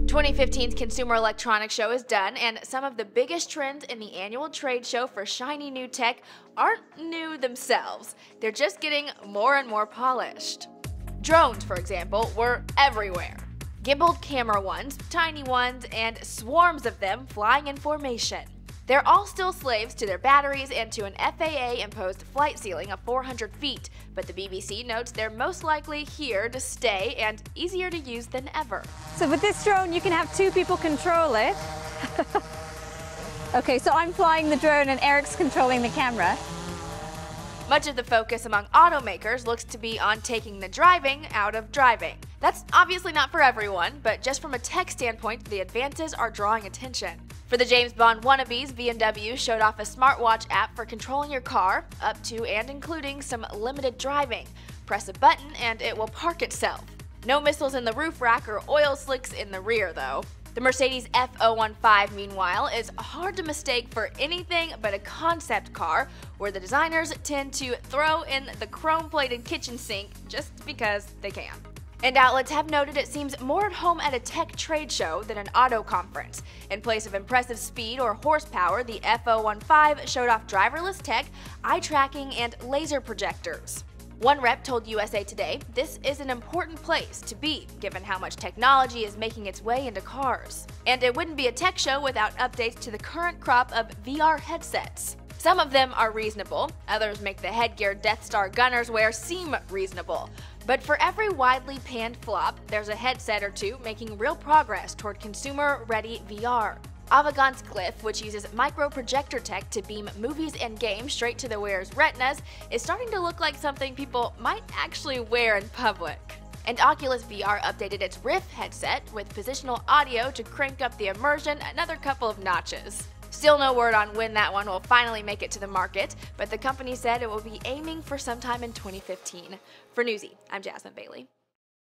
2015's Consumer Electronics Show is done, and some of the biggest trends in the annual trade show for shiny new tech aren't new themselves. They're just getting more and more polished. Drones, for example, were everywhere. Gimbaled camera ones, tiny ones, and swarms of them flying in formation. They're all still slaves to their batteries and to an FAA-imposed flight ceiling of 400 feet, but the BBC notes they're most likely here to stay and easier to use than ever. So with this drone, you can have two people control it. Okay, so I'm flying the drone and Eric's controlling the camera. Much of the focus among automakers looks to be on taking the driving out of driving. That's obviously not for everyone, but just from a tech standpoint, the advances are drawing attention. For the James Bond wannabes, BMW showed off a smartwatch app for controlling your car, up to and including some limited driving. Press a button and it will park itself. No missiles in the roof rack or oil slicks in the rear, though. The Mercedes F015, meanwhile, is hard to mistake for anything but a concept car, where the designers tend to throw in the chrome-plated kitchen sink just because they can. And outlets have noted it seems more at home at a tech trade show than an auto conference. In place of impressive speed or horsepower, the F015 showed off driverless tech, eye tracking, and laser projectors. One rep told USA Today this is an important place to be, given how much technology is making its way into cars. And it wouldn't be a tech show without updates to the current crop of VR headsets. Some of them are reasonable, others make the headgear Death Star gunners wear seem reasonable. But for every widely panned flop, there's a headset or two making real progress toward consumer-ready VR. Avagant's Cliff, which uses micro-projector tech to beam movies and games straight to the wearer's retinas, is starting to look like something people might actually wear in public. And Oculus VR updated its Rift headset with positional audio to crank up the immersion another couple of notches. Still no word on when that one will finally make it to the market, but the company said it will be aiming for sometime in 2015. For Newsy, I'm Jasmine Bailey.